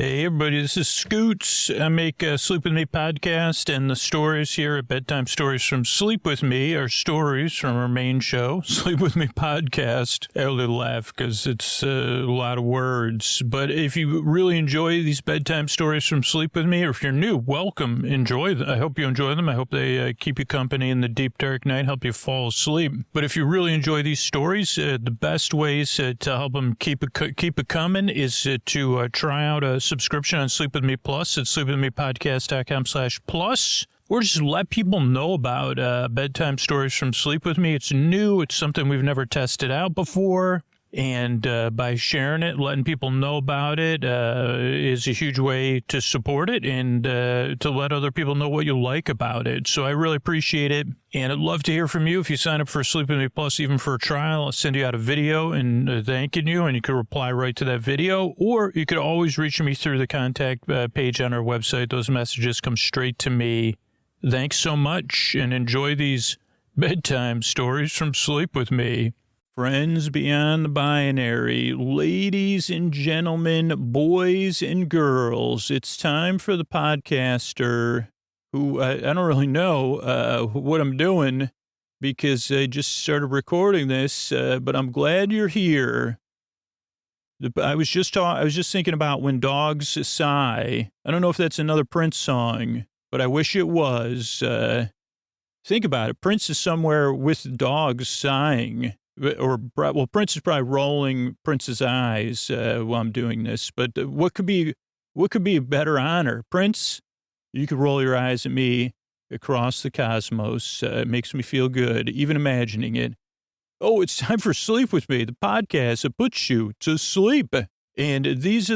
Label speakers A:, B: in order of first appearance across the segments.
A: Hey everybody, this is Scoots. I make a Sleep With Me podcast, and the stories here at Bedtime Stories from Sleep With Me are stories from our main show, Sleep With Me podcast. I only laugh because it's a lot of words, but if you really enjoy these bedtime stories from Sleep With Me, or if you're new, welcome, enjoy them. I hope you enjoy them. I hope they keep you company in the deep dark night, help you fall asleep. But if you really enjoy these stories, the best ways to help them keep it coming is to try out a subscription on Sleep With Me Plus at sleepwithmepodcast.com/plus, or just let people know about bedtime stories from Sleep With Me. It's new. It's something we've never tested out before. And by sharing it, letting people know about it is a huge way to support it and to let other people know what you like about it. So I really appreciate it. And I'd love to hear from you. If you sign up for Sleep With Me Plus, even for a trial, I'll send you out a video and thanking you, and you can reply right to that video. Or you could always reach me through the contact page on our website. Those messages come straight to me. Thanks so much, and enjoy these bedtime stories from Sleep With Me. Friends beyond the binary, ladies and gentlemen, boys and girls, it's time for the podcaster who I don't really know what I'm doing because I just started recording this, but I'm glad you're here. I was just thinking about When Dogs Sigh. I don't know if that's another Prince song, but I wish it was. Think about it. Prince is somewhere with dogs sighing. Well, Prince is probably rolling Prince's eyes while I'm doing this. But what could be a better honor? Prince, you could roll your eyes at me across the cosmos. It makes me feel good, even imagining it. Oh, it's time for Sleep With Me, the podcast that puts you to sleep. And these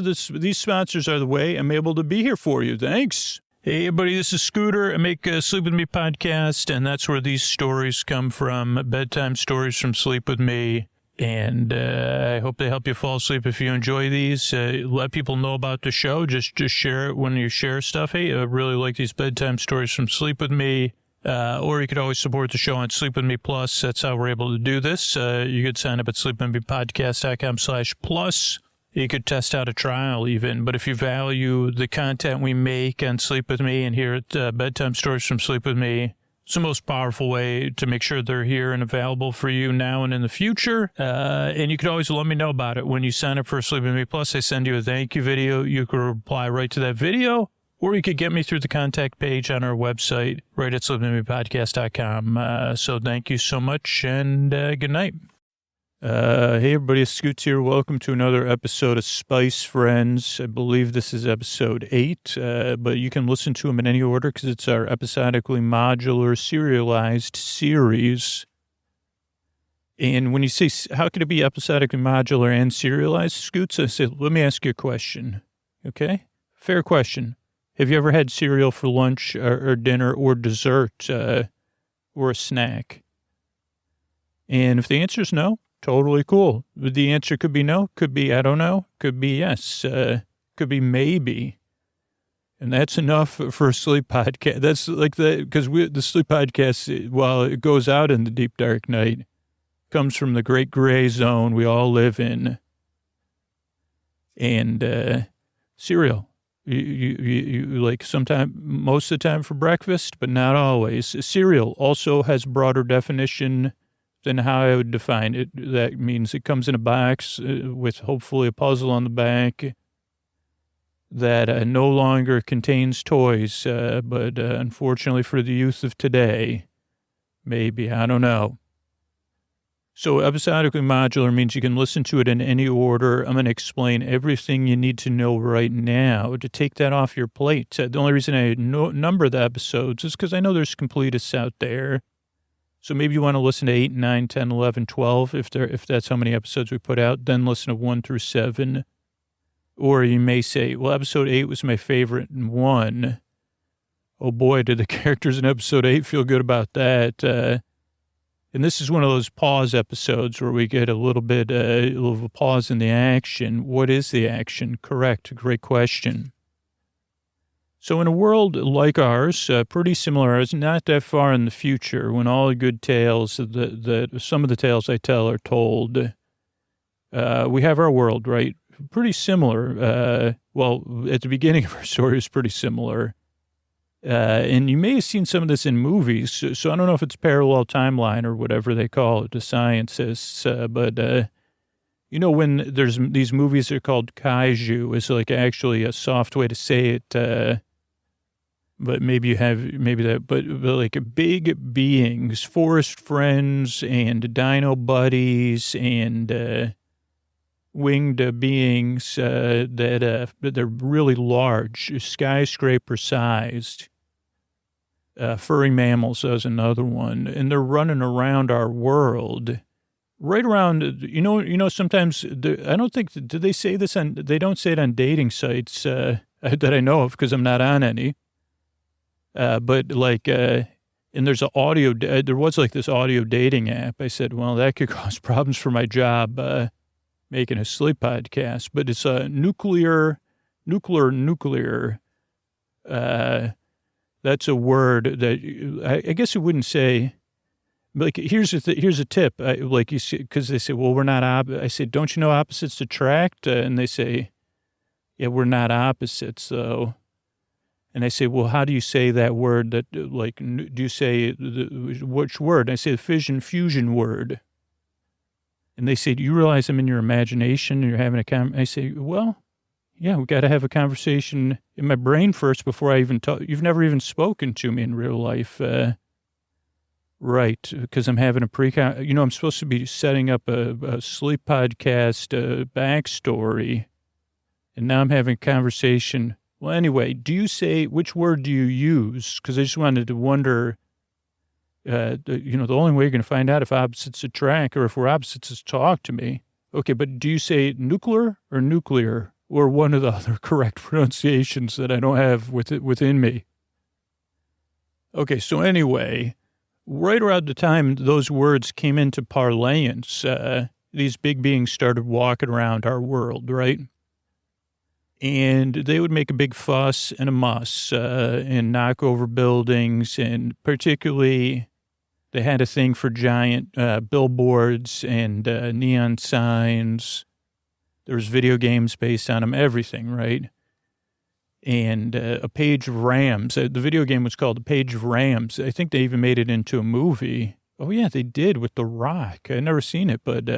A: sponsors are the way I'm able to be here for you. Thanks. Hey, everybody, this is Scooter. I make a Sleep With Me podcast, and that's where these stories come from, bedtime stories from Sleep With Me. And I hope they help you fall asleep if you enjoy these. Let people know about the show. Just share it when you share stuff. Hey, I really like these bedtime stories from Sleep With Me. Or you could always support the show on Sleep With Me Plus. That's how we're able to do this. You could sign up at sleepwithmepodcast.com/plus. You could test out a trial even, but if you value the content we make on Sleep With Me and here at Bedtime Stories from Sleep With Me, it's the most powerful way to make sure they're here and available for you now and in the future. And you can always let me know about it. When you sign up for Sleep With Me Plus, I send you a thank you video. You can reply right to that video, or you could get me through the contact page on our website, right at sleepwithmepodcast.com. So thank you so much, and good night. Hey everybody, it's Scoots here. Welcome to another episode of Spice Friends. I believe this is episode 8, but you can listen to them in any order because it's our episodically modular serialized series. And when you say, how could it be episodically modular and serialized, Scoots, I said, let me ask you a question. Okay? Fair question. Have you ever had cereal for lunch or dinner or dessert or a snack? And if the answer is no, totally cool. The answer could be no, could be I don't know, could be yes, could be maybe. And that's enough for a sleep podcast. That's like because the sleep podcast, while it goes out in the deep dark night, comes from the great gray zone we all live in. And cereal, you like most of the time for breakfast, but not always. Cereal also has broader definition than how I would define it. That means it comes in a box with hopefully a puzzle on the back that no longer contains toys, but unfortunately for the youth of today, maybe, I don't know. So episodically modular means you can listen to it in any order. I'm going to explain everything you need to know right now to take that off your plate. The only reason I number the episodes is because I know there's completists out there. So maybe you want to listen to 8, 9, 10, 11, 12, if that's how many episodes we put out, then listen to 1 through 7. Or you may say, well, episode 8 was my favorite and 1. Oh boy, did the characters in episode 8 feel good about that. And this is one of those pause episodes where we get a little bit of a pause in the action. What is the action? Correct. Great question. So in a world like ours, pretty similar, it's not that far in the future, when all the good tales, some of the tales I tell are told, we have our world, right? pretty similar. Well, at the beginning of our story, it was pretty similar. And you may have seen some of this in movies, so I don't know if it's parallel timeline or whatever they call it, the scientists, but when there's these movies that are called kaiju, it's like actually a soft way to say it, but maybe but like big beings, forest friends and dino buddies and winged beings that they're really large, skyscraper-sized. Furry mammals is another one, and they're running around our world, right around. Sometimes I don't think do they say this on? They don't say it on dating sites that I know of because I'm not on any. But like, and there's an audio. There was like this audio dating app. I said, well, that could cause problems for my job making a sleep podcast. But it's a nuclear. That's a word that I guess it wouldn't say. Like, here's a tip. Like you see, because they say, well, we're not I say, don't you know opposites attract? And they say, yeah, we're not opposites though. And I say, well, how do you say that word? That like, do you say which word? And I say the fusion word. And they say, do you realize I'm in your imagination and you're having I say, well, yeah, we got to have a conversation in my brain first before I even talk. You've never even spoken to me in real life. Right, because I'm having I'm supposed to be setting up a sleep podcast backstory, and now I'm having a conversation. Well, anyway, which word do you use? Because I just wanted to wonder, the only way you're going to find out if opposites attract or if we're opposites is talk to me. Okay, but do you say nuclear or nuclear? Or one of the other correct pronunciations that I don't have within me. Okay, so anyway, right around the time those words came into parlance, these big beings started walking around our world, right? And they would make a big fuss and a muss and knock over buildings, and particularly they had a thing for giant billboards and neon signs. There was video games based on them, everything, right? And a page of Rams. The video game was called A Page of Rams. I think they even made it into a movie. Oh, yeah, they did with The Rock. I've never seen it, but,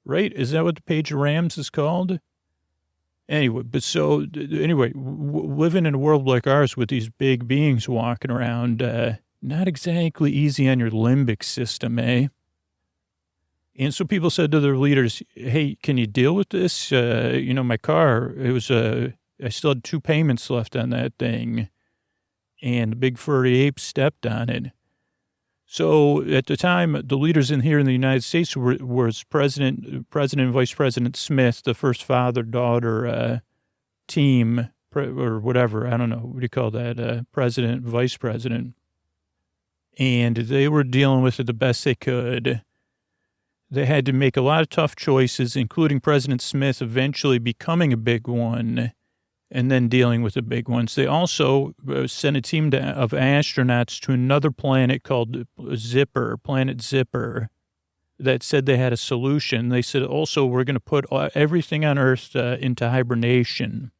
A: right? Is that what The Page of Rams is called? Anyway, living in a world like ours with these big beings walking around, not exactly easy on your limbic system, eh? And so people said to their leaders, hey, can you deal with this? My car, I still had 2 payments left on that thing. And the big furry ape stepped on it. So at the time, the leaders here in the United States was President and Vice President Smith, the first father-daughter team, or whatever. I don't know. What do you call that? President, Vice President. And they were dealing with it the best they could. They had to make a lot of tough choices, including President Smith eventually becoming a big one and then dealing with the big ones. They also sent a team of astronauts to another planet called Planet Zipper, that said they had a solution. They said, also, we're going to put everything on Earth into hibernation.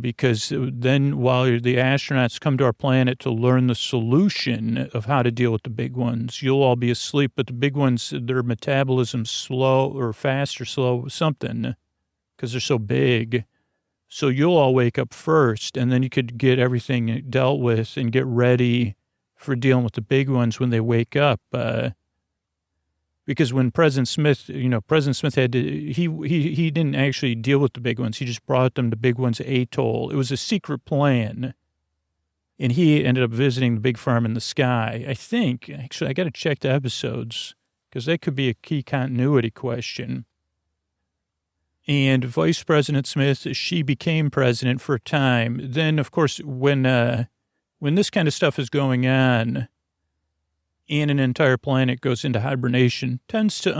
A: Because then while the astronauts come to our planet to learn the solution of how to deal with the big ones, you'll all be asleep. But the big ones, their metabolism's slow or fast or slow, something, because they're so big. So you'll all wake up first, and then you could get everything dealt with and get ready for dealing with the big ones when they wake up. Because when President Smith had to, he didn't actually deal with the big ones. He just brought them to Big One's atoll. It was a secret plan. And he ended up visiting the big farm in the sky. I think, actually, I got to check the episodes because that could be a key continuity question. And Vice President Smith, she became president for a time. Then, of course, when this kind of stuff is going on, and an entire planet goes into hibernation, tends to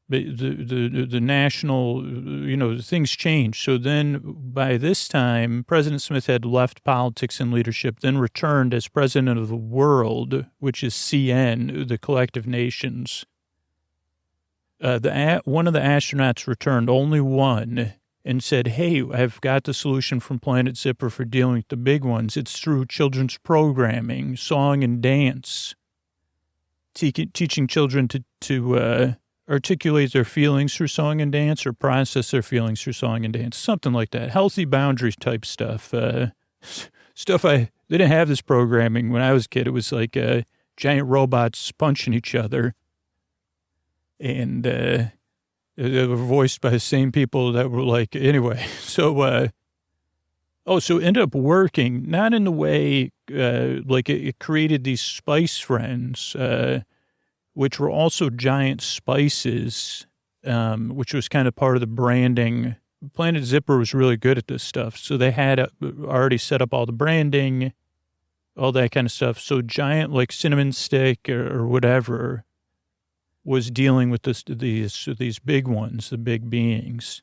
A: the national, things change. So then by this time, President Smith had left politics and leadership, then returned as president of the world, which is CN, the Collective Nations. one of the astronauts returned, only one, and said, hey, I've got the solution from Planet Zipper for dealing with the big ones. It's through children's programming, song and dance, teaching children to articulate their feelings through song and dance or process their feelings through song and dance, something like that. Healthy boundaries type stuff. They didn't have this programming when I was a kid. It was like giant robots punching each other. And they were voiced by the same people that were like, anyway. So, so it ended up working, not in the way, like it created these spice friends, which were also giant spices, which was kind of part of the branding. Planet Zipper was really good at this stuff. So they had already set up all the branding, all that kind of stuff. So giant, like cinnamon stick or whatever, was dealing with these big ones, the big beings.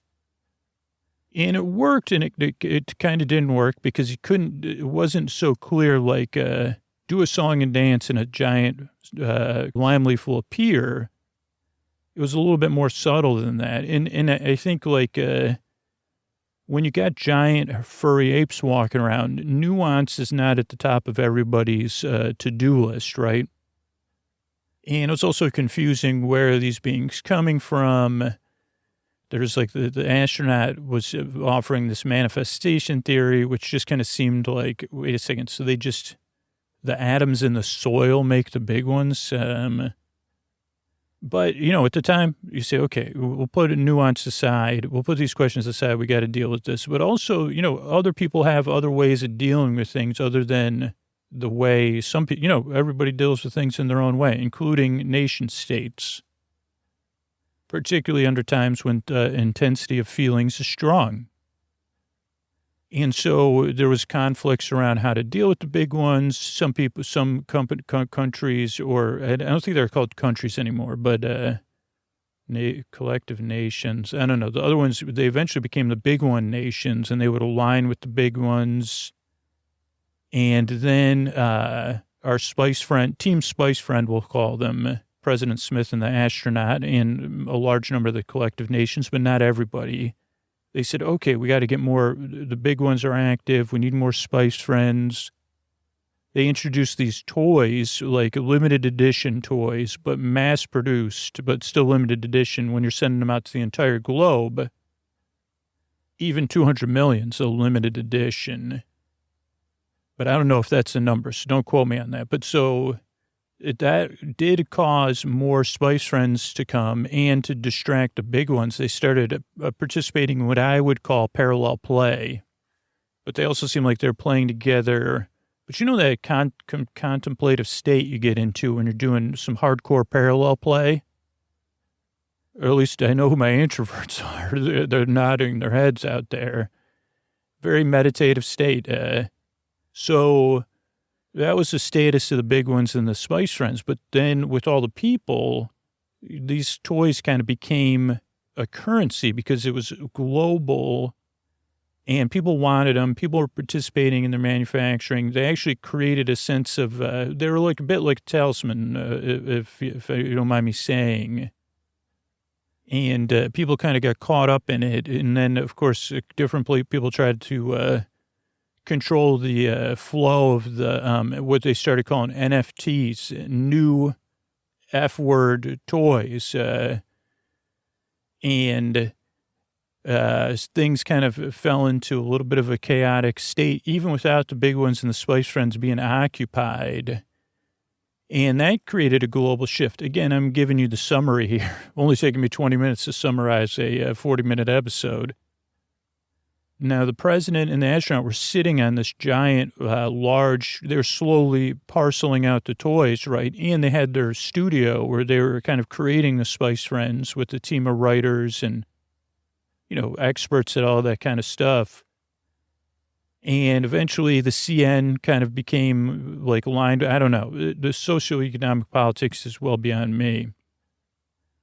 A: And it worked, and it kind of didn't work because it wasn't so clear, like do a song and dance and a giant lime leaf will appear. It was a little bit more subtle than that. And I think like when you got giant furry apes walking around, nuance is not at the top of everybody's to-do list, right? And it was also confusing where are these beings coming from. There's like the astronaut was offering this manifestation theory, which just kind of seemed like, wait a second, so the atoms in the soil make the big ones. But, at the time, you say, okay, we'll put a nuance aside. We'll put these questions aside. We got to deal with this. But also, other people have other ways of dealing with things other than the way some people, everybody deals with things in their own way, including nation states, particularly under times when the intensity of feelings is strong. And so there was conflicts around how to deal with the big ones. Some people, some countries, or I don't think they're called countries anymore, but collective nations. I don't know. The other ones, they eventually became the big one nations, and they would align with the big ones. And then our Team Spice Friend, we'll call them, President Smith and the astronaut, and a large number of the collective nations, but not everybody. They said, okay, we got to get more, the big ones are active, we need more Spice Friends. They introduced these toys, like limited edition toys, but mass-produced, but still limited edition when you're sending them out to the entire globe. Even 200 million, so limited edition. But I don't know if that's the number, so don't quote me on that. But so that did cause more Spice Friends to come and to distract the big ones. They started participating in what I would call parallel play. But they also seem like they're playing together. But that contemplative state you get into when you're doing some hardcore parallel play? Or at least I know who my introverts are. They're nodding their heads out there. Very meditative state. So that was the status of the big ones and the Spice Friends. But then with all the people, these toys kind of became a currency because it was global and people wanted them. People were participating in their manufacturing. They actually created a sense of, they were like a bit like a talisman, if you don't mind me saying. And people kind of got caught up in it. And then, of course, different people tried to control the flow of the what they started calling NFTs, new F-word toys, and things kind of fell into a little bit of a chaotic state, even without the big ones and the Spice Friends being occupied. And that created a global shift. Again, I'm giving you the summary here. Only taking me 20 minutes to summarize a 40-minute episode. Now, the president and the astronaut were sitting on this giant, large, they're slowly parceling out the toys, right? And they had their studio where they were kind of creating the Spice Friends with a team of writers and, experts at all that kind of stuff. And eventually the CN kind of became like lined, I don't know, the socioeconomic politics is well beyond me.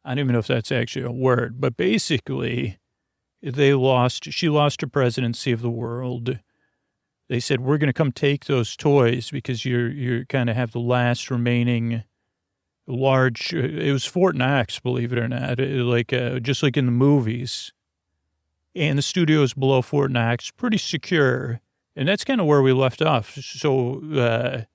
A: I don't even know if that's actually a word, but basically she lost her presidency of the world. They said, we're going to come take those toys because you're kind of have the last remaining large, it was Fort Knox, believe it or not, just like in the movies. And the studio is below Fort Knox, pretty secure. And that's kind of where we left off. So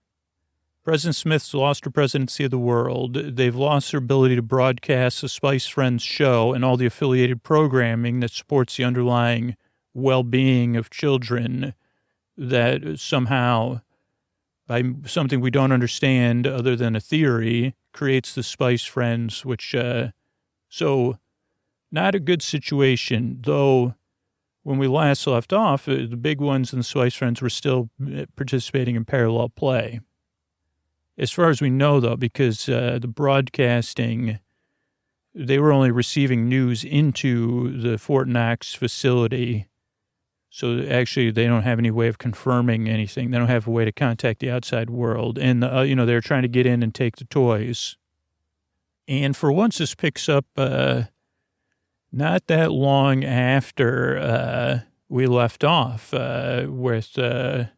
A: President Smith's lost her presidency of the world. They've lost their ability to broadcast the Spice Friends show and all the affiliated programming that supports the underlying well-being of children that somehow, by something we don't understand other than a theory, creates the Spice Friends, which, so not a good situation, though when we last left off, the big ones in the Spice Friends were still participating in parallel play. As far as we know, though, because the broadcasting, they were only receiving news into the Fort Knox facility. So actually, they don't have any way of confirming anything. They don't have a way to contact the outside world. And, they're trying to get in and take the toys. And for once, this picks up not that long after we left off without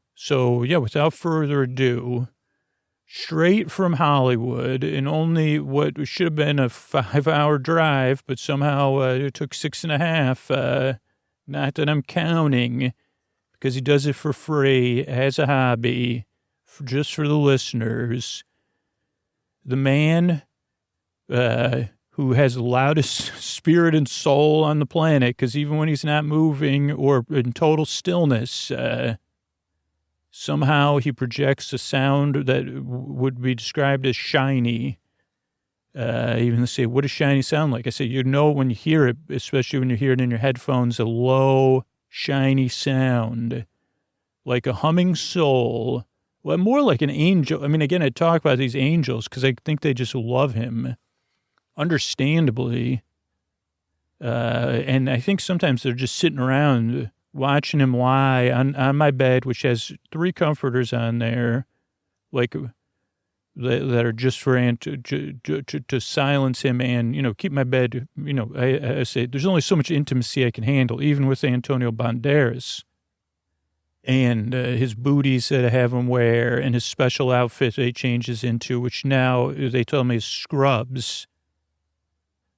A: further ado, straight from Hollywood, in only what should have been a 5-hour drive, but somehow it took 6.5. Not that I'm counting, because he does it for free as a hobby, just for the listeners. The man who has the loudest spirit and soul on the planet, because even when he's not moving or in total stillness, somehow he projects a sound that would be described as shiny. Even they say, what does shiny sound like? I say, when you hear it, especially when you hear it in your headphones, a low, shiny sound, like a humming soul. Well, more like an angel. I mean, again, I talk about these angels because I think they just love him, understandably. And I think sometimes they're just sitting around watching him lie on my bed, which has 3 comforters on there, like that are just for to silence him and, keep my bed, I say there's only so much intimacy I can handle, even with Antonio Banderas and his booties that I have him wear and his special outfit that he changes into, which now they tell me is scrubs.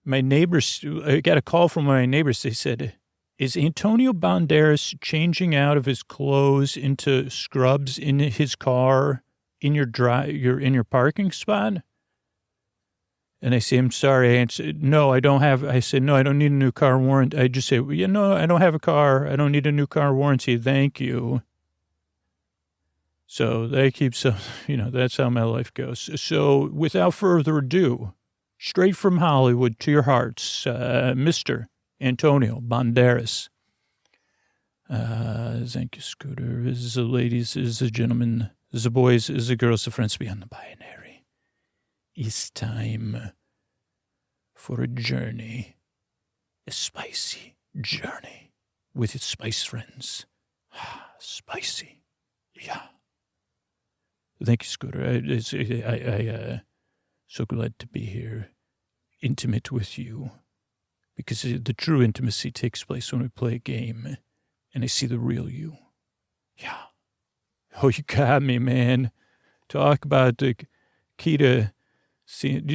A: My neighbors, I got a call from one of my neighbors. They said, is Antonio Banderas changing out of his clothes into scrubs in his car in your parking spot? And I say, I'm sorry. I said, no, I don't have. I said, no, I don't need a new car warranty. I just say, I don't have a car. I don't need a new car warranty. Thank you. So that keeps, that's how my life goes. So without further ado, straight from Hollywood to your hearts, Mr. Antonio Banderas. Thank you, Scooter. This is the ladies, this is the gentlemen, this is the boys, this is the girls, the friends beyond the binary. It's time for a journey, a spicy journey with its spice friends. Spicy. Yeah. Thank you, Scooter. I so glad to be here, intimate with you. Because the true intimacy takes place when we play a game and I see the real you. Yeah. Oh, you got me, man. Talk about the key to see. Do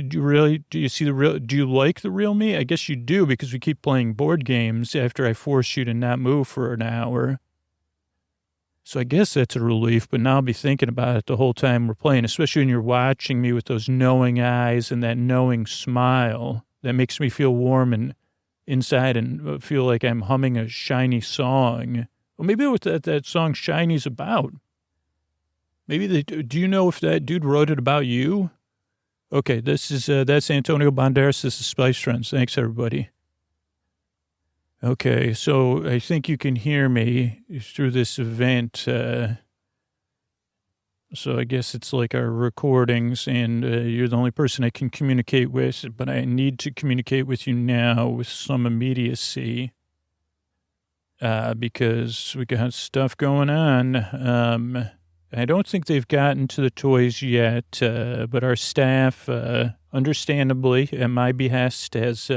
A: you see the real, do you like the real me? I guess you do, because we keep playing board games after I force you to not move for an hour. So I guess that's a relief, but now I'll be thinking about it the whole time we're playing, especially when you're watching me with those knowing eyes and that knowing smile that makes me feel warm and inside and feel like I'm humming a shiny song. Well, maybe what that song Shiny's about. Maybe do you know if that dude wrote it about you? Okay, that's Antonio Banderas. This is Spice Friends. Thanks, everybody. Okay, so I think you can hear me through this event. So I guess it's like our recordings, and you're the only person I can communicate with, but I need to communicate with you now with some immediacy because we got stuff going on. I don't think they've gotten to the toys yet, but our staff, understandably, at my behest, has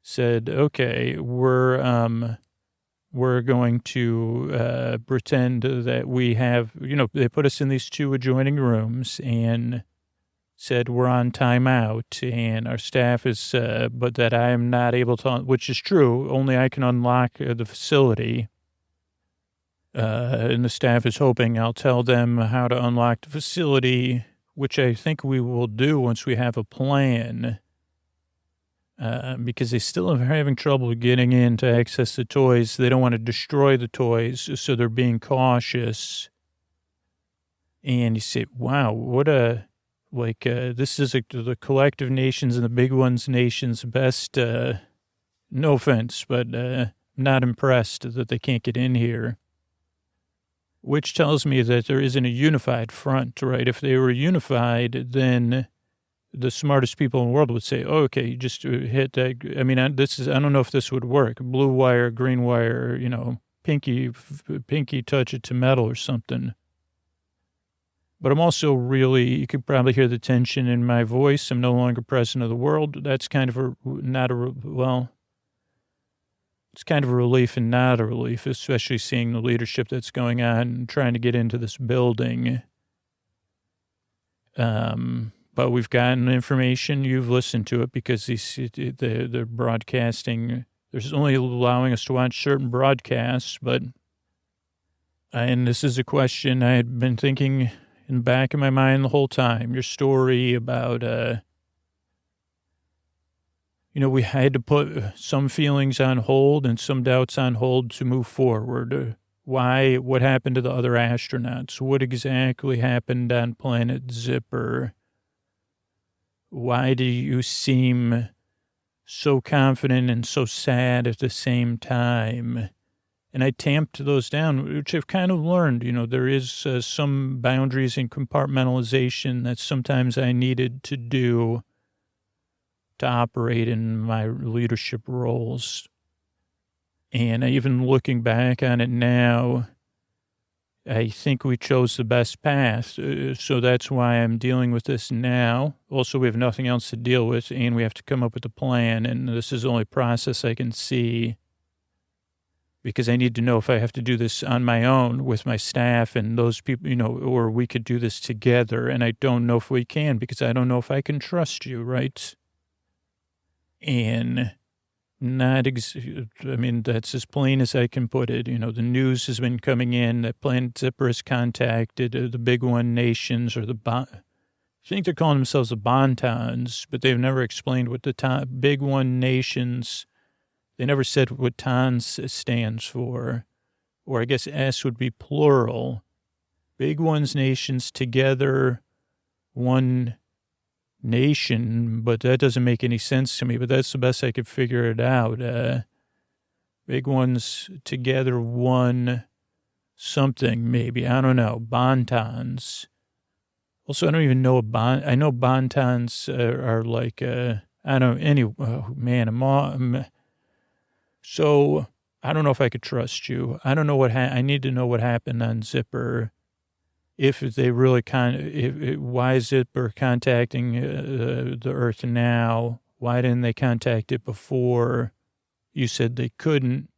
A: said, okay, we're going to pretend that we have, they put us in these 2 adjoining rooms and said we're on timeout and our staff is, but that I am not able to, which is true. Only I can unlock the facility. And the staff is hoping I'll tell them how to unlock the facility, which I think we will do once we have a plan. Because they still are having trouble getting in to access the toys. They don't want to destroy the toys, so they're being cautious. And you say, wow, what a, this is the collective nations and the big ones nations' best, no offense, but not impressed that they can't get in here. Which tells me that there isn't a unified front, right? If they were unified, then the smartest people in the world would say, oh, okay, you just hit that. I mean, I don't know if this would work. Blue wire, green wire, pinky touch it to metal or something. But I'm also really, you could probably hear the tension in my voice. I'm no longer president of the world. That's kind of it's kind of a relief and not a relief, especially seeing the leadership that's going on and trying to get into this building. But we've gotten information. You've listened to it because they're broadcasting. There's only allowing us to watch certain broadcasts, and this is a question I had been thinking in the back of my mind the whole time. Your story about, we had to put some feelings on hold and some doubts on hold to move forward. What happened to the other astronauts? What exactly happened on planet Zipper? Why do you seem so confident and so sad at the same time? And I tamped those down, which I've kind of learned. There is some boundaries and compartmentalization that sometimes I needed to do to operate in my leadership roles. And even looking back on it now, I think we chose the best path. So that's why I'm dealing with this now. Also, we have nothing else to deal with, and we have to come up with a plan. And this is the only process I can see, because I need to know if I have to do this on my own with my staff and those people, or we could do this together. And I don't know if we can, because I don't know if I can trust you, right? And that's as plain as I can put it. The news has been coming in that Planet Zipper has contacted the big one nations, or I think they're calling themselves the Bontons, but they've never explained what the big one nations, they never said what TONS stands for, or I guess S would be plural. Big ones nations together, one nation, but that doesn't make any sense to me, but that's the best I could figure it out. Big ones together, one something, maybe. I don't know. Bontons. Also, I don't even know I know Bontons are like, I don't, oh man, so I don't know if I could trust you. I don't know I need to know what happened on Zipper. If they really why is Zipper contacting the Earth now? Why didn't they contact it before? You said they couldn't,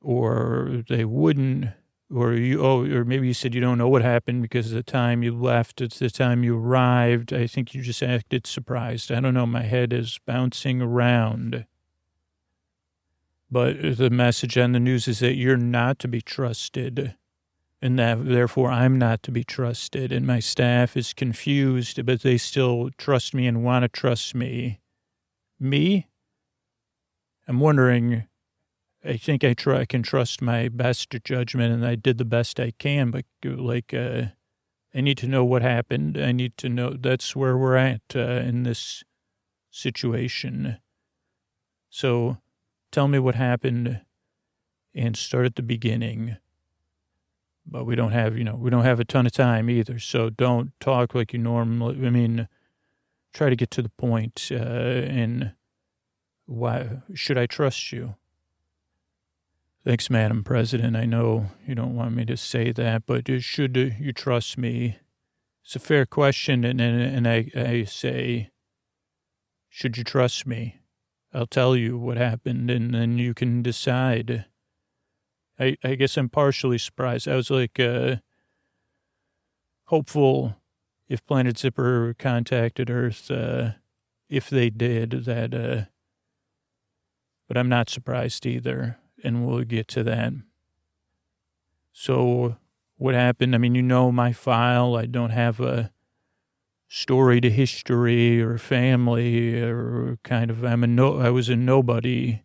A: or they wouldn't, or maybe you said you don't know what happened because the time you left, it's the time you arrived. I think you just acted surprised. I don't know. My head is bouncing around. But the message on the news is that you're not to be trusted. And that, therefore, I'm not to be trusted. And my staff is confused, but they still trust me and want to trust me. Me? I'm wondering, I think I can trust my best judgment, and I did the best I can, but, I need to know what happened. I need to know, that's where we're at in this situation. So tell me what happened and start at the beginning. But we don't have a ton of time either. So don't talk like you normally, try to get to the point. And why should I trust you? Thanks, Madam President. I know you don't want me to say that, but should you trust me? It's a fair question. And I say, should you trust me? I'll tell you what happened, and then you can decide. I guess I'm partially surprised. I was hopeful if Planet Zipper contacted Earth, if they did, that, but I'm not surprised either, and we'll get to that. So what happened? I mean, my file. I don't have a storied history or family or kind of, I was a nobody.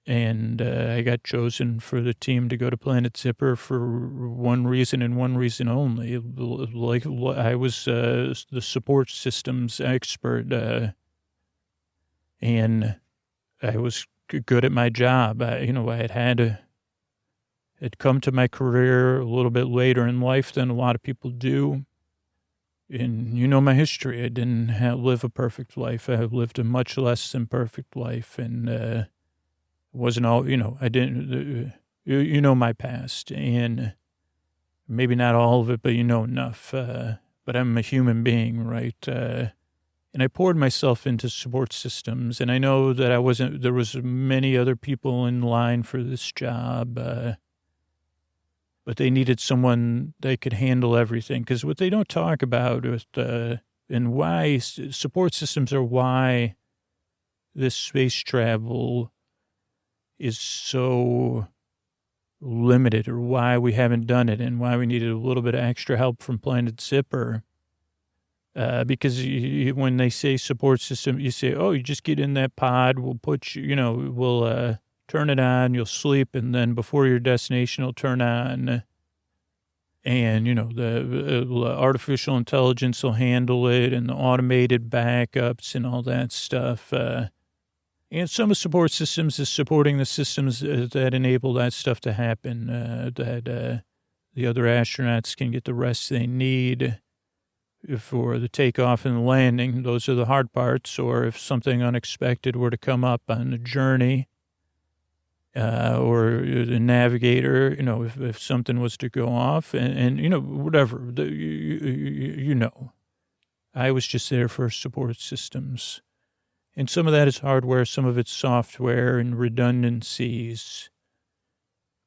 A: And I got chosen for the team to go to Planet Zipper for one reason and one reason only. Like I was the support systems expert, and I was good at my job. I had come to my career a little bit later in life than a lot of people do. And my history. I didn't live a perfect life. I lived a much less than perfect life, and wasn't all, I didn't, my past, and maybe not all of it, but enough. But I'm a human being, right? And I poured myself into support systems, and I know that there was many other people in line for this job, but they needed someone that could handle everything. Because what they don't talk about is, and why support systems are why this space travel is so limited, or why we haven't done it, and why we needed a little bit of extra help from Planet Zipper. Because when they say support system, you say, oh, you just get in that pod, we'll put you, we'll turn it on, you'll sleep, and then before your destination, it'll turn on. And, the artificial intelligence will handle it, and the automated backups and all that stuff. And some of support systems is supporting the systems that enable that stuff to happen, that the other astronauts can get the rest they need for the takeoff and landing. Those are the hard parts. Or if something unexpected were to come up on the journey, or the navigator, if something was to go off, and whatever, I was just there for support systems. And some of that is hardware, some of it's software and redundancies.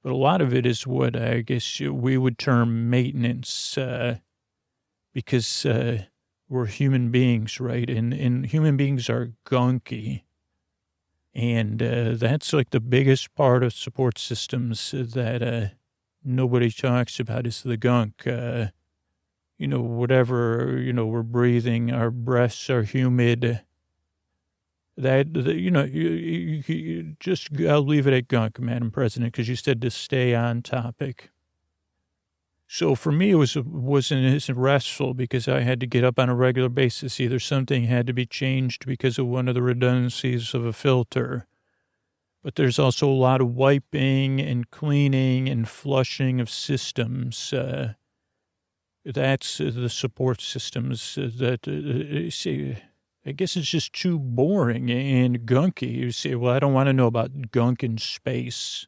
A: But a lot of it is what I guess we would term maintenance, because we're human beings, right? And human beings are gunky. And that's like the biggest part of support systems that nobody talks about is the gunk. Whatever, we're breathing, our breaths are humid. I'll leave it at gunk, Madam President, because you said to stay on topic. So for me, it wasn't restful because I had to get up on a regular basis. Either something had to be changed because of one of the redundancies of a filter, but there's also a lot of wiping and cleaning and flushing of systems. That's the support systems that see. I guess it's just too boring and gunky. You say, well, I don't want to know about gunk in space.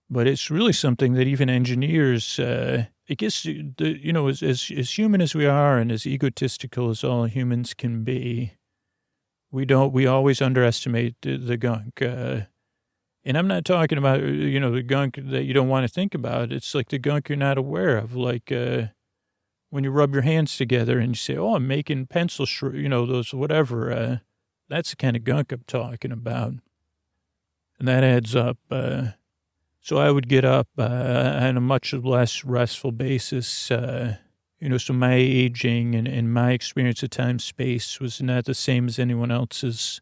A: But it's really something that even engineers, I guess, as human as we are and as egotistical as all humans can be, we always underestimate the gunk. And I'm not talking about, the gunk that you don't want to think about. It's like the gunk you're not aware of, like when you rub your hands together and you say, oh, I'm making pencil, those whatever. That's the kind of gunk I'm talking about. And that adds up. So I would get up on a much less restful basis. So my aging and my experience of time space was not the same as anyone else's.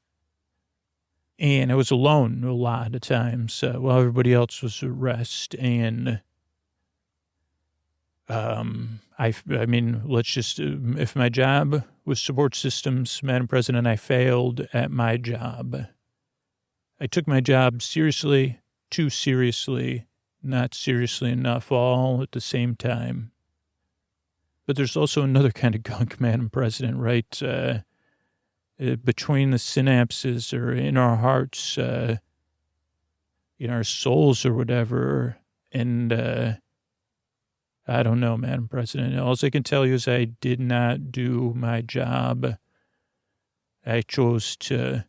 A: And I was alone a lot of times while everybody else was at rest. And let's just, if my job was support systems, Madam President, I failed at my job. I took my job seriously, too seriously, not seriously enough, all at the same time. But there's also another kind of gunk, Madam President, right? Between the synapses or in our hearts, in our souls or whatever. And I don't know, Madam President. All I can tell you is I did not do my job. I chose to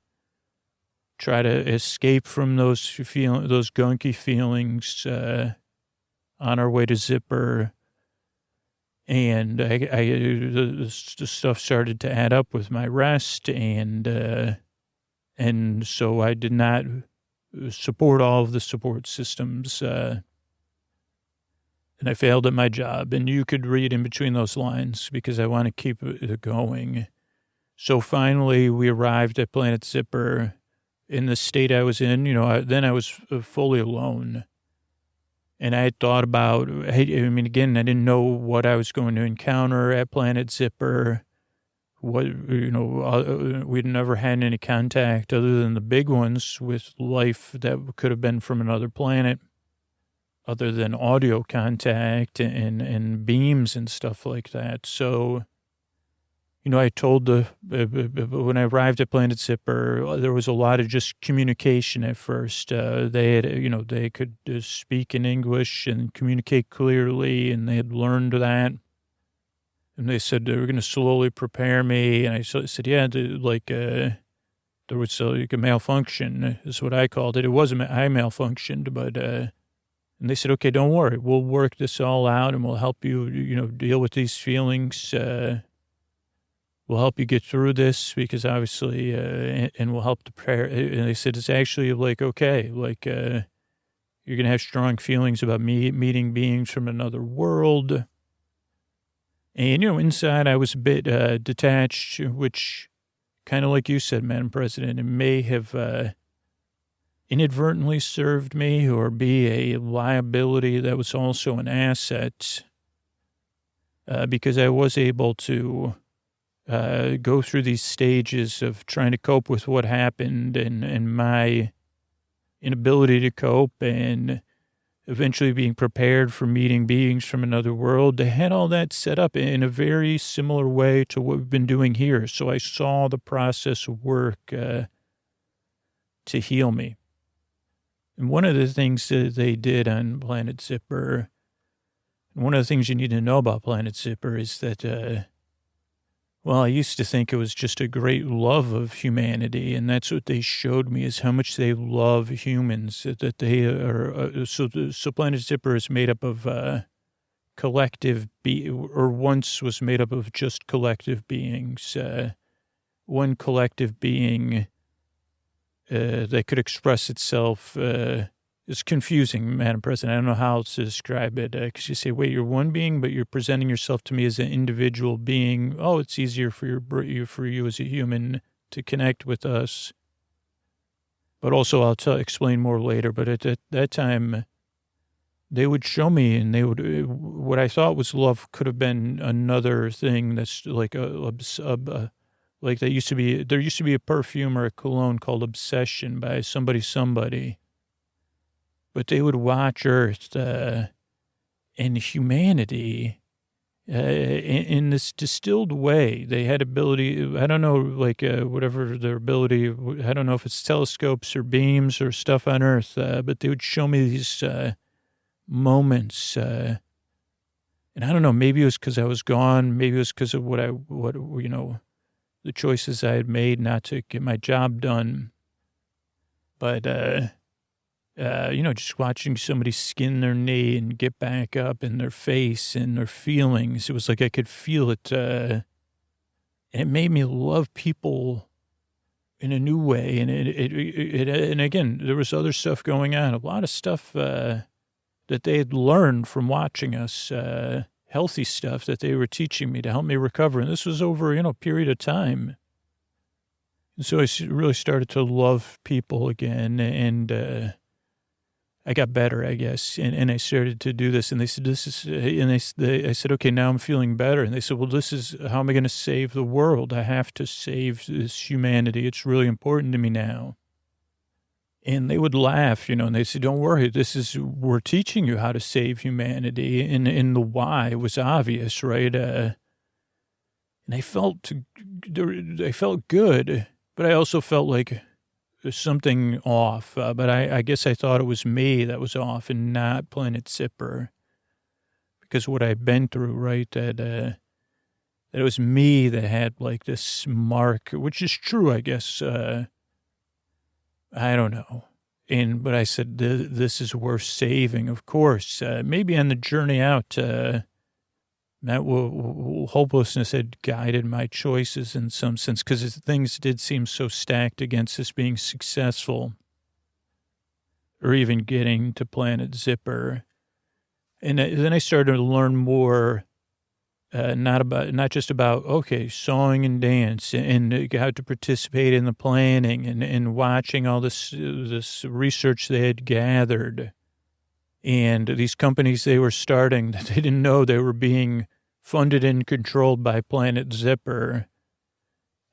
A: try to escape from those gunky feelings on our way to Zipper. And the stuff started to add up with my rest, and so I did not support all of the support systems, and I failed at my job. And you could read in between those lines because I want to keep it going. So finally, we arrived at Planet Zipper in the state I was in. Then I was fully alone. And I had thought about, again, I didn't know what I was going to encounter at Planet Zipper. We'd never had any contact other than the big ones with life that could have been from another planet, other than audio contact and beams and stuff like that. So, I told when I arrived at Planet Zipper, there was a lot of just communication at first. They could speak in English and communicate clearly, and they had learned that. And they said they were going to slowly prepare me. And I said, yeah, there was a malfunction is what I called it. It wasn't, I malfunctioned, but, and they said, okay, don't worry. We'll work this all out and we'll help you, deal with these feelings. We'll help you get through this because obviously, and we'll help to prepare. And they said, it's actually okay. You're going to have strong feelings about meeting beings from another world. And, inside I was a bit detached, which kind of like you said, Madam President, it may have inadvertently served me or be a liability that was also an asset because I was able to go through these stages of trying to cope with what happened and my inability to cope and eventually being prepared for meeting beings from another world. They had all that set up in a very similar way to what we've been doing here. So I saw the process work to heal me. And one of the things that they did on Planet Zipper, one of the things you need to know about Planet Zipper is that, I used to think it was just a great love of humanity, and that's what they showed me is how much they love humans, that they are, so Planet Zipper is made up of once was made up of just collective beings. One collective being that could express itself it's confusing, Madam President. I don't know how to describe it because you say, wait, you're one being, but you're presenting yourself to me as an individual being. Oh, it's easier for you as a human to connect with us. But also I'll explain more later. But at that time, they would show me and they would, what I thought was love could have been another thing that's like like there used to be a perfume or a cologne called Obsession by somebody. But they would watch Earth and humanity in this distilled way. They had ability, I don't know, whatever their ability, I don't know if it's telescopes or beams or stuff on Earth, but they would show me these moments. And I don't know, maybe it was because I was gone. Maybe it was because of the choices I had made not to get my job done. But, just watching somebody skin their knee and get back up in their face and their feelings, it was like I could feel it. And it made me love people in a new way. And and again, there was other stuff going on, a lot of stuff that they had learned from watching us, healthy stuff that they were teaching me to help me recover. And this was over, a period of time. And so I really started to love people again. And, I got better, I guess, and I started to do this. And they said, I said, okay, now I'm feeling better. And they said, well, this is, how am I going to save the world? I have to save this humanity. It's really important to me now. And they would laugh, and they said, don't worry, we're teaching you how to save humanity. And the why was obvious, right? And I felt good, but I also felt like something off, but I guess I thought it was me that was off and not Planet Zipper because what I'd been through, right, that it was me that had like this mark, which is true, I guess. I don't know. But I said, this is worth saving, of course. Maybe on the journey out, That hopelessness had guided my choices in some sense because things did seem so stacked against us being successful or even getting to Planet Zipper. And then I started to learn more, not just about, okay, song and dance and how to participate in the planning and watching all this research they had gathered. And these companies they were starting, they didn't know they were being funded and controlled by Planet Zipper.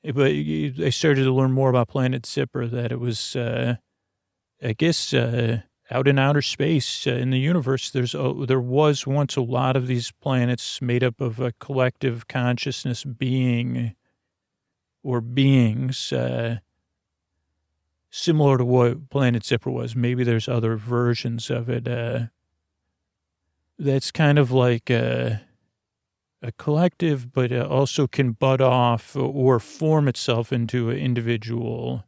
A: But I started to learn more about Planet Zipper, that it was, I guess, out in outer space in the universe, there was once a lot of these planets made up of a collective consciousness being or beings, similar to what Planet Zipper was. Maybe there's other versions of it. That's kind of like a collective, but also can butt off or form itself into an individual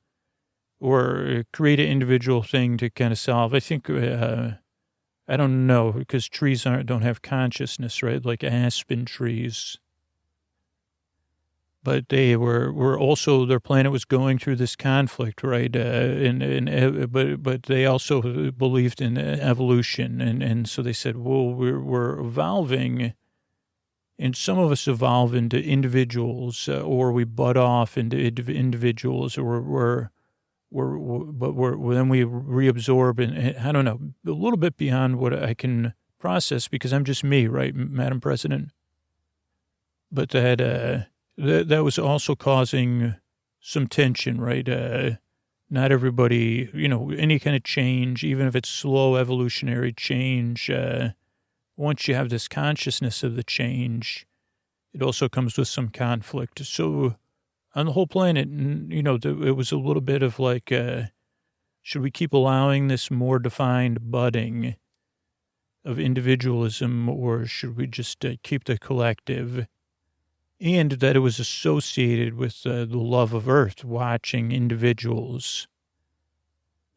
A: or create an individual thing to kind of solve. I think, I don't know, because trees don't have consciousness, right? Like aspen trees. But they were also, their planet was going through this conflict, right? But they also believed in evolution. And so they said, well, we're evolving, and some of us evolve into individuals, or we butt off into individuals, or then we reabsorb, and I don't know, a little bit beyond what I can process because I'm just me, right, Madam President? But that was also causing some tension, right? Not everybody, any kind of change, even if it's slow evolutionary change, once you have this consciousness of the change, it also comes with some conflict. So on the whole planet, it was a little bit of like, should we keep allowing this more defined budding of individualism, or should we just keep the collective? And that it was associated with the love of Earth, watching individuals.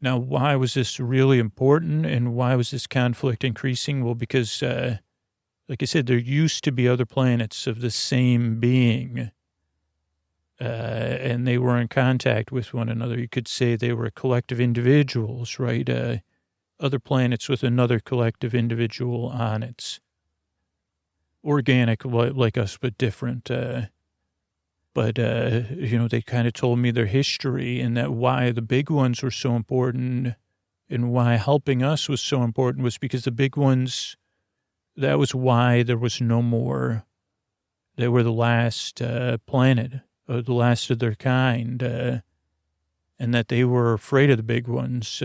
A: Now, why was this really important, and why was this conflict increasing? Well, because, like I said, there used to be other planets of the same being, and they were in contact with one another. You could say they were collective individuals, right? Other planets with another collective individual on it. Organic like us, but different. But they kind of told me their history and that why the big ones were so important and why helping us was so important was because the big ones, that was why there was no more. They were the last planet, the last of their kind, and that they were afraid of the big ones.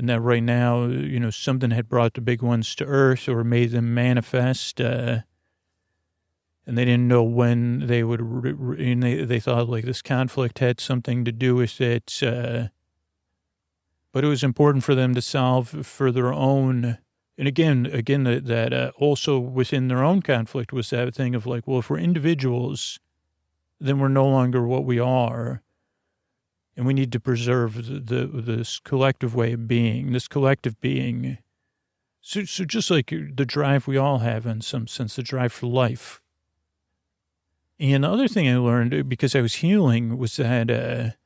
A: And that right now, something had brought the big ones to Earth or made them manifest, and they didn't know when they would, and they thought like this conflict had something to do with it, but it was important for them to solve for their own. And again, that also within their own conflict was that thing of like, well, if we're individuals, then we're no longer what we are. And we need to preserve this collective way of being, this collective being. So just like the drive we all have in some sense, the drive for life. And the other thing I learned, because I was healing, was that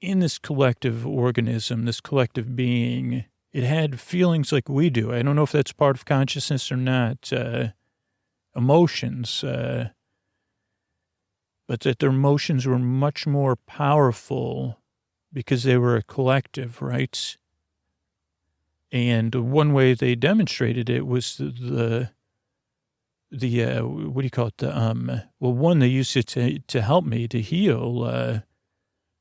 A: in this collective organism, this collective being, it had feelings like we do. I don't know if that's part of consciousness or not, emotions, but that their emotions were much more powerful because they were a collective, right? And one way they demonstrated it was the what do you call it? One, they used it to help me to heal,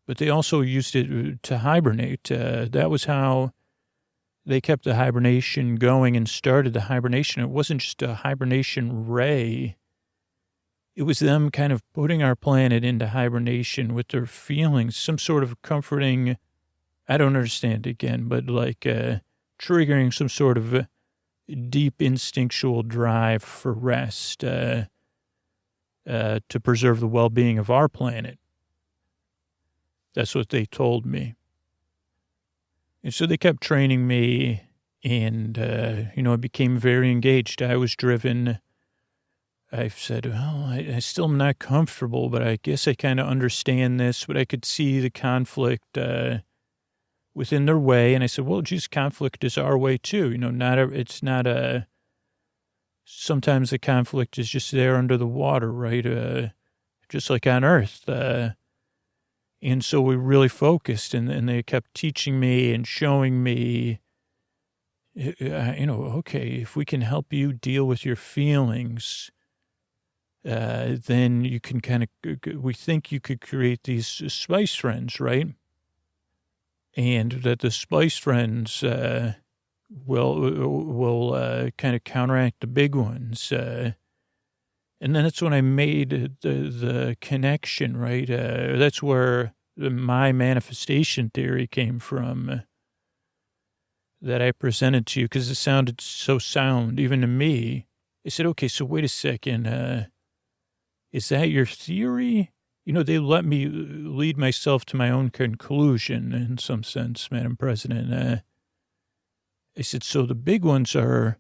A: but they also used it to hibernate. That was how they kept the hibernation going and started the hibernation. It wasn't just a hibernation ray. It was them kind of putting our planet into hibernation with their feelings, some sort of comforting, I don't understand again, but like triggering some sort of deep instinctual drive for rest to preserve the well-being of our planet. That's what they told me. And so they kept training me, and, I became very engaged. I was driven. I've said, well, I still am not comfortable, but I guess I kind of understand this, but I could see the conflict within their way. And I said, well, geez, conflict is our way too. It's not a, sometimes the conflict is just there under the water, right? Just like on Earth. And so we really focused, and they kept teaching me and showing me, okay, if we can help you deal with your feelings, then you can we think you could create these spice friends, right? And that the spice friends will kind of counteract the big ones. And then that's when I made the connection, right? That's where my manifestation theory came from that I presented to you, because it sounded so sound, even to me. I said, okay, so wait a second. Is that your theory? They let me lead myself to my own conclusion in some sense, Madam President. I said, so the big ones are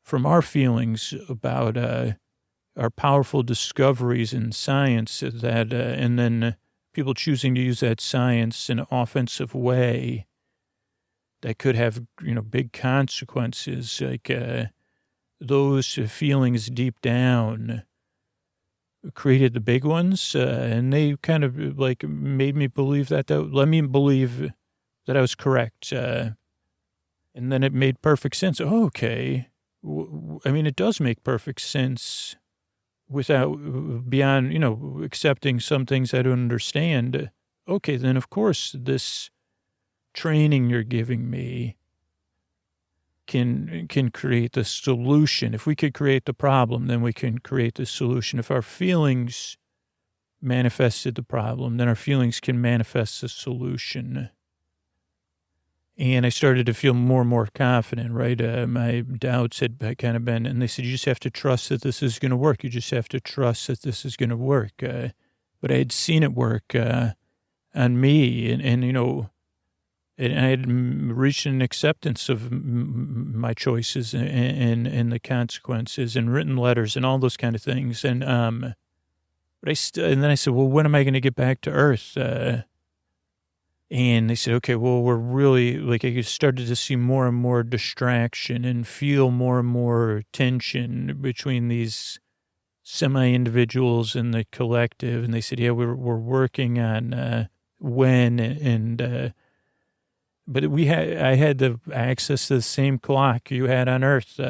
A: from our feelings about our powerful discoveries in science that, and then people choosing to use that science in an offensive way that could have, big consequences, like those feelings deep down created the big ones, and they kind of like made me believe that let me believe that I was correct. And then it made perfect sense. Oh, okay. It does make perfect sense without beyond, accepting some things I don't understand. Okay, then of course this training you're giving me can create the solution. If we could create the problem, then we can create the solution. If our feelings manifested the problem, then our feelings can manifest the solution. And I started to feel more and more confident, right? My doubts had kind of been, and they said, you just have to trust that this is going to work. You just have to trust that this is going to work. But I had seen it work on me, and I had reached an acceptance of my choices and the consequences, and written letters and all those kind of things. And and then I said, well, when am I going to get back to Earth? And they said, okay, well, we're really, like, I started to see more and more distraction and feel more and more tension between these semi-individuals and the collective. And they said, yeah, we're working on when, and but I had to access the same clock you had on Earth.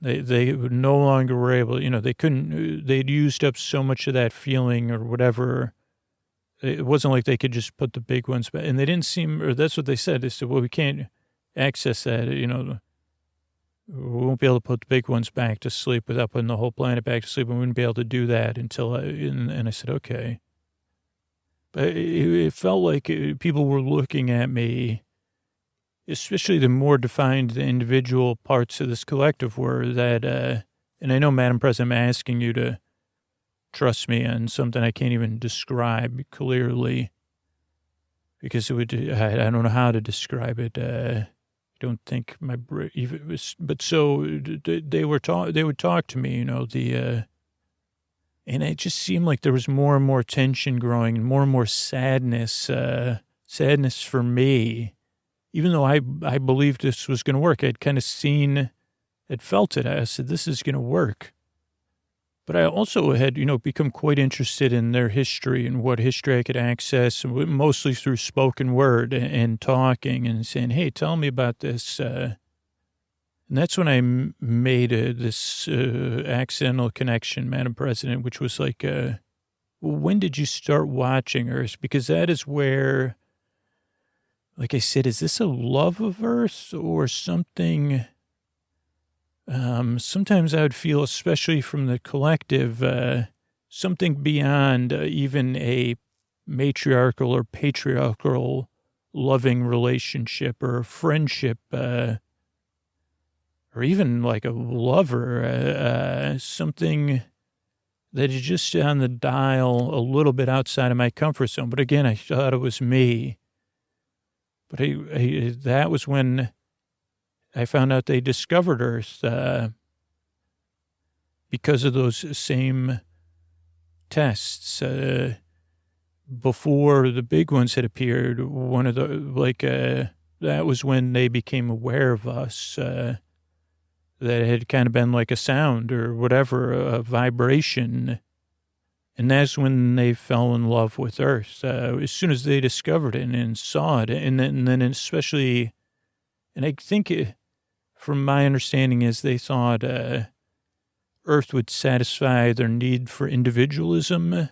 A: They no longer were able, they couldn't, they'd used up so much of that feeling or whatever. It wasn't like they could just put the big ones back. And they didn't seem, or that's what they said. They said, well, we can't access that, we won't be able to put the big ones back to sleep without putting the whole planet back to sleep. We wouldn't be able to do that until, and I said, okay. But it felt like people were looking at me, especially the more defined the individual parts of this collective were, that, and I know, Madam President, I'm asking you to trust me on something I can't even describe clearly, because I don't know how to describe it. I don't think my brain even was, but so they would talk to me, and it just seemed like there was more and more tension growing and more sadness for me, even though I believed this was going to work. I'd kind of felt it. I said, this is going to work. But I also had, become quite interested in their history and what history I could access, mostly through spoken word and talking and saying, hey, tell me about this. And that's when I made this accidental connection, Madam President, which was like, well, when did you start watching Earth? Because that is where, like I said, is this a love of Earth or something? Sometimes I would feel, especially from the collective, something beyond even a matriarchal or patriarchal loving relationship or a friendship, or even like a lover, something that is just on the dial a little bit outside of my comfort zone. But again, I thought it was me. But that was when I found out they discovered Earth, because of those same tests. Before the big ones had appeared, one of the, that was when they became aware of us, that it had kind of been like a sound or whatever, a vibration. And that's when they fell in love with Earth. As soon as they discovered it and saw it, and then especially, and I think from my understanding is they thought Earth would satisfy their need for individualism.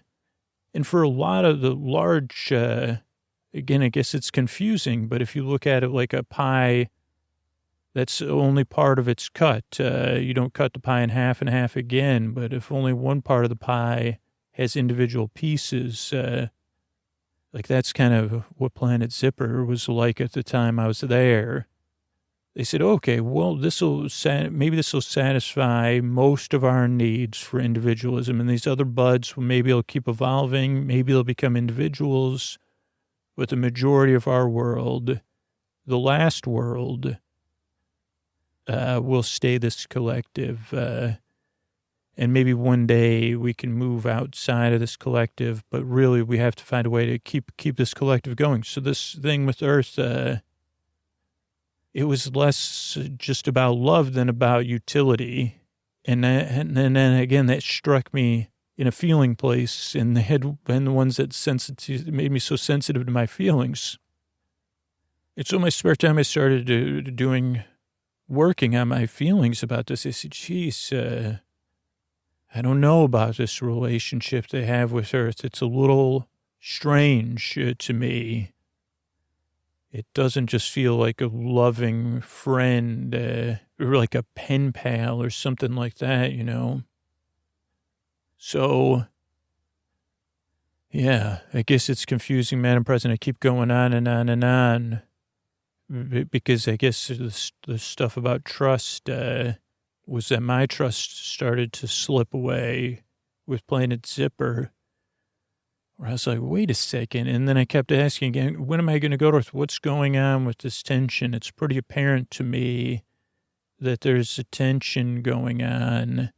A: And for a lot of the large, again, I guess it's confusing, but if you look at it like a pie, that's only part of its cut. You don't cut the pie in half and half again, but if only one part of the pie has individual pieces, like that's kind of what Planet Zipper was like at the time I was there. They said, okay, well, maybe this will satisfy most of our needs for individualism. And these other buds, maybe they'll keep evolving. Maybe they'll become individuals. But the majority of our world, the last world, will stay this collective. And maybe one day we can move outside of this collective. But really, we have to find a way to keep this collective going. So this thing with Earth, it was less just about love than about utility. And then again, that struck me in a feeling place, and they had been the ones that made me so sensitive to my feelings. And so in my spare time, I started working on my feelings about this. I said, geez, I don't know about this relationship they have with Earth. It's a little strange to me. It doesn't just feel like a loving friend or like a pen pal or something like that, you know? So, yeah, I guess it's confusing, Madam President. I keep going on and on and on because I guess the stuff about trust was that my trust started to slip away with Planet Zipper. Where I was like, wait a second. And then I kept asking again, when am I going to go to Earth? What's going on with this tension? It's pretty apparent to me that there's a tension going on.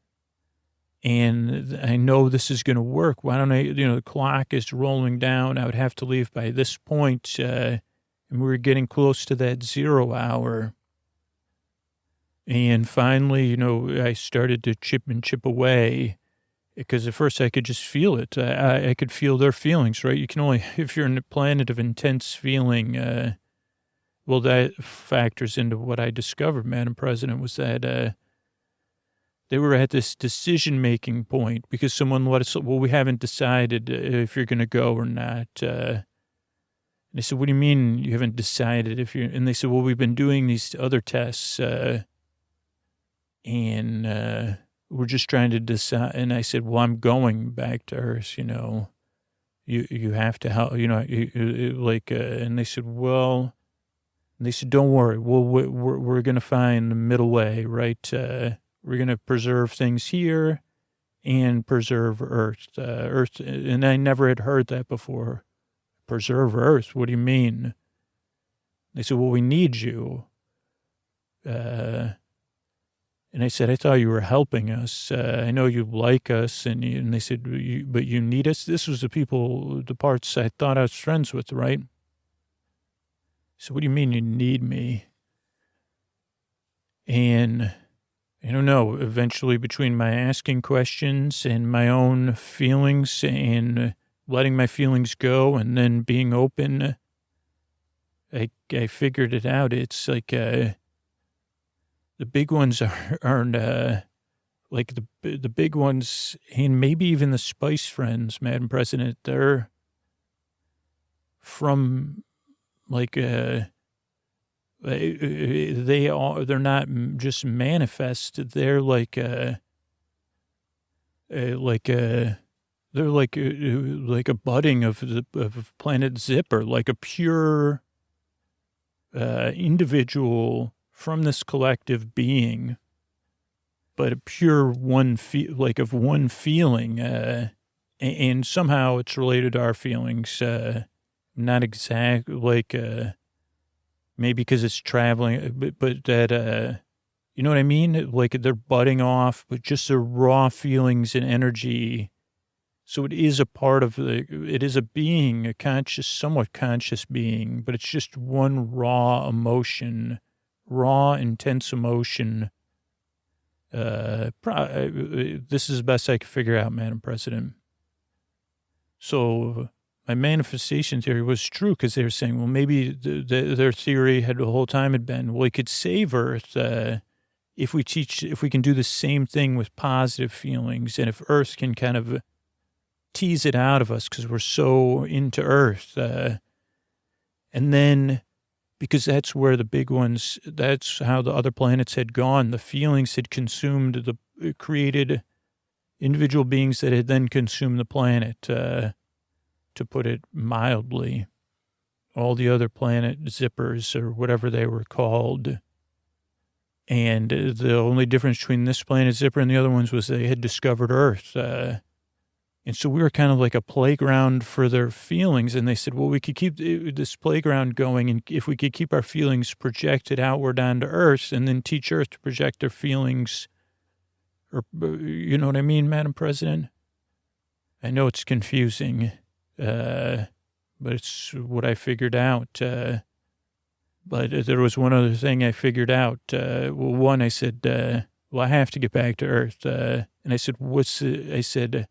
A: And I know this is going to work. Why don't I, the clock is rolling down. I would have to leave by this point. And we were getting close to that 0 hour. And finally, I started to chip away. Because at first I could just feel it. I could feel their feelings, right? You can only, if you're in a planet of intense feeling, well, that factors into what I discovered, Madam President, was that they were at this decision-making point because someone let us, well, we haven't decided if you're going to go or not. And I said, what do you mean you haven't decided if you're, and they said, well, we've been doing these other tests and we're just trying to decide. And I said, well, I'm going back to Earth, you have to help, and they said, well, and they said, don't worry. We're going to find the middle way, right? We're going to preserve things here and preserve Earth, Earth. And I never had heard that before. Preserve Earth. What do you mean? They said, well, we need you. And I said, I thought you were helping us. I know you like us. And they said, but you need us? This was the parts I thought I was friends with, right? So what do you mean you need me? And I don't know, eventually between my asking questions and my own feelings and letting my feelings go and then being open, I figured it out. It's like, the big ones aren't like the big ones, and maybe even the Spice Friends, Madam President. They're from like they're not just manifest. They're like they're like a budding of Planet Zipper, like a pure individual from this collective being, but a pure one of one feeling, and somehow it's related to our feelings, not exact, maybe because it's traveling, but that, You know what I mean? Like they're budding off, but just their raw feelings and energy. So it is a part of it is a being, a conscious, somewhat conscious being, but it's just one raw emotion, raw, intense emotion. This is the best I could figure out, Madam President. So my manifestation theory was true because they were saying, well, maybe their theory had the whole time had been, well, it could save Earth if we can do the same thing with positive feelings, and if Earth can kind of tease it out of us because we're so into Earth. And then, because that's where the big ones, that's how the other planets had gone. The feelings had consumed created individual beings that had then consumed the planet, to put it mildly. All the other planet zippers or whatever they were called. And the only difference between this planet zipper and the other ones was they had discovered Earth. And so we were kind of like a playground for their feelings. And they said, well, we could keep this playground going. And if we could keep our feelings projected outward onto Earth and then teach Earth to project their feelings, or, you know what I mean, Madam President? I know it's confusing, but it's what I figured out. But there was one other thing I figured out. Well, one, I said, well, I have to get back to Earth. And I said, I said,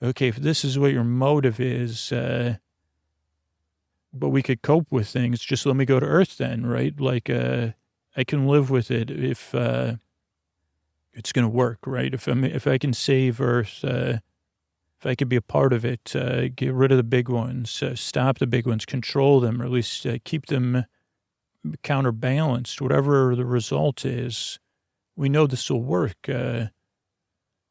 A: okay, if this is what your motive is, but we could cope with things, just let me go to Earth then, right? Like, I can live with it if it's going to work, right? If I can save Earth, if I could be a part of it, get rid of the big ones, stop the big ones, control them, or at least keep them counterbalanced, whatever the result is, we know this will work.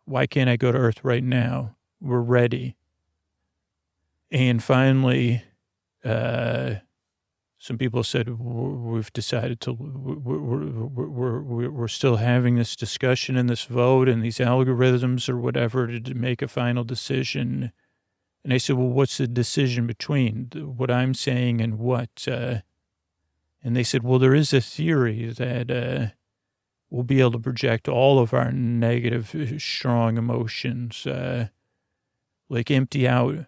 A: Why can't I go to Earth right now? We're ready. And finally, some people said, we've decided to, we're still having this discussion and this vote and these algorithms or whatever to make a final decision. And I said, well, what's the decision between what I'm saying and what? And they said, well, there is a theory that we'll be able to project all of our negative, strong emotions, like empty out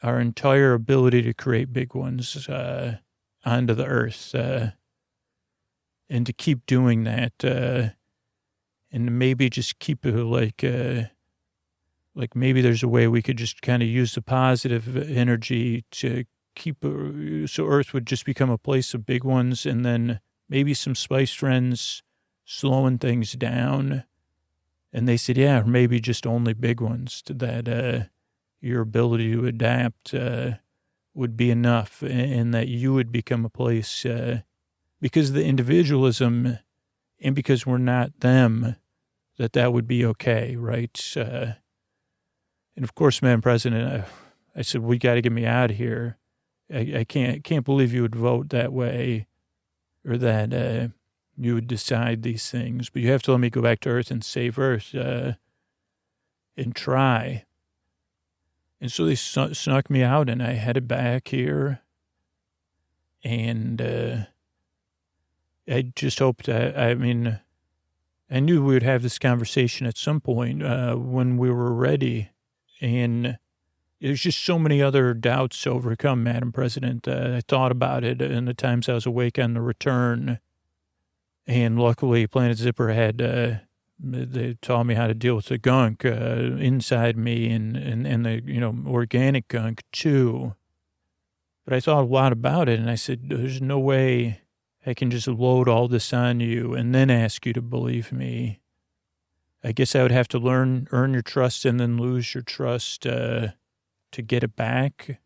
A: our entire ability to create big ones onto the Earth, and to keep doing that, and maybe just keep it like maybe there's a way we could just kind of use the positive energy to keep, so Earth would just become a place of big ones, and then maybe some spice friends slowing things down. And they said, yeah, maybe just only big ones, that your ability to adapt would be enough, and that you would become a place, because of the individualism and because we're not them, that would be okay, right? And of course, Madam President, I said, we got to get me out of here. I can't believe you would vote that way, or that you would decide these things. But you have to let me go back to Earth and save Earth, and try. And so they snuck me out, and I headed back here. And I just hoped I knew we would have this conversation at some point when we were ready. And there's just so many other doubts to overcome, Madam President. I thought about it in the times I was awake on the return. And luckily, Planet Zipper had, they taught me how to deal with the gunk inside me, and the, organic gunk too. But I thought a lot about it, and I said, there's no way I can just load all this on you and then ask you to believe me. I guess I would have to earn your trust and then lose your trust to get it back.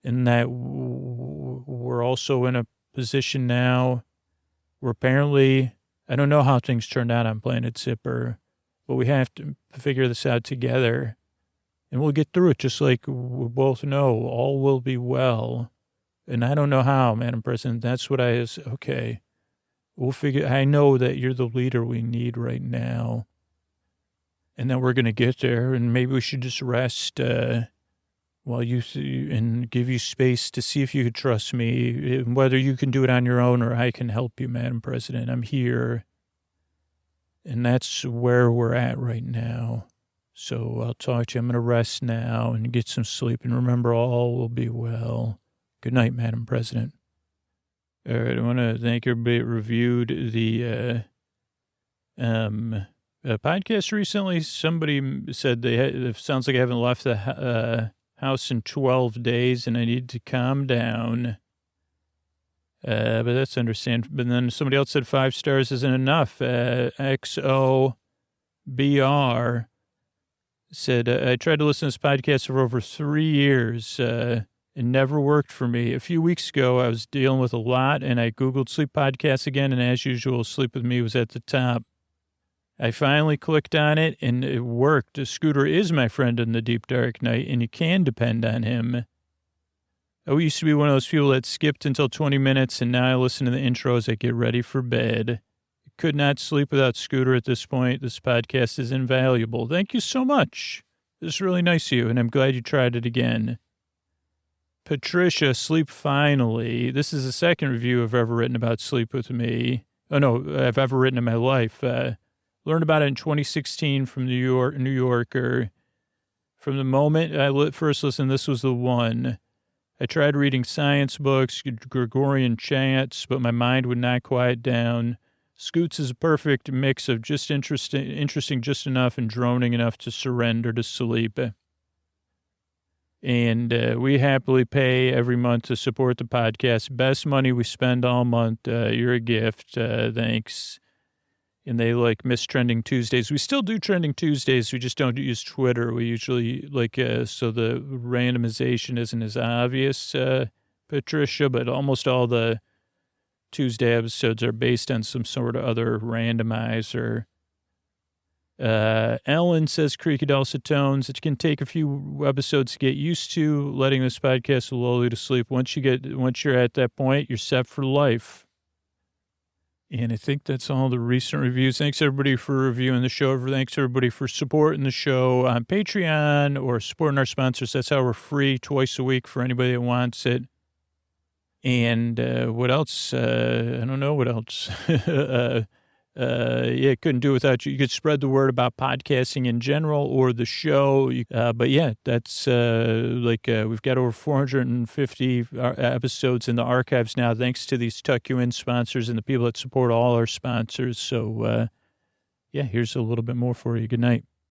A: And that we're also in a position now where apparently, I don't know how things turned out on Planet Zipper, but we have to figure this out together. And we'll get through it, just like we both know all will be well. And I don't know how, Madam President. That's what okay. We'll figure, I know that you're the leader we need right now. And that we're going to get there. And maybe we should just rest while and give you space to see if you could trust me, whether you can do it on your own or I can help you, Madam President. I'm here. And that's where we're at right now. So I'll talk to you. I'm going to rest now and get some sleep. And remember, all will be well. Good night, Madam President. All right, I want to thank everybody that reviewed the podcast recently. Somebody said it sounds like I haven't left the house in 12 days and I need to calm down. But that's understandable. But then somebody else said 5 stars isn't enough. XOBR said, I tried to listen to this podcast for over 3 years. It never worked for me. A few weeks ago, I was dealing with a lot, and I Googled sleep podcasts again, and as usual, Sleep With Me was at the top. I finally clicked on it, and it worked. Scooter is my friend in the deep, dark night, and you can depend on him. I used to be one of those people that skipped until 20 minutes, and now I listen to the intro as I get ready for bed. Could not sleep without Scooter at this point. This podcast is invaluable. Thank you so much. This is really nice of you, and I'm glad you tried it again. Patricia, sleep finally. This is the second review I've ever written about Sleep With Me. Oh, no, I've ever written in my life. Learned about it in 2016 from New Yorker. From the moment I first listened, this was the one. I tried reading science books, Gregorian chants, but my mind would not quiet down. Scoots is a perfect mix of just interesting just enough and droning enough to surrender to sleep. And we happily pay every month to support the podcast. Best money we spend all month. You're a gift. Thanks. And they miss Trending Tuesdays. We still do Trending Tuesdays. We just don't use Twitter. We usually so the randomization isn't as obvious, Patricia, but almost all the Tuesday episodes are based on some sort of other randomizer. Ellen says creaky dulcet tones. It can take a few episodes to get used to. Letting this podcast lull you to sleep. Once you're at that point, you're set for life. And I think that's all the recent reviews. Thanks, everybody, for reviewing the show. Thanks, everybody, for supporting the show on Patreon or supporting our sponsors. That's how we're free twice a week for anybody that wants it. And what else? I don't know what else. Couldn't do without you. You could spread the word about podcasting in general or the show. But yeah, that's we've got over 450 episodes in the archives now, thanks to these Tuck You In sponsors and the people that support all our sponsors. So, here's a little bit more for you. Good night.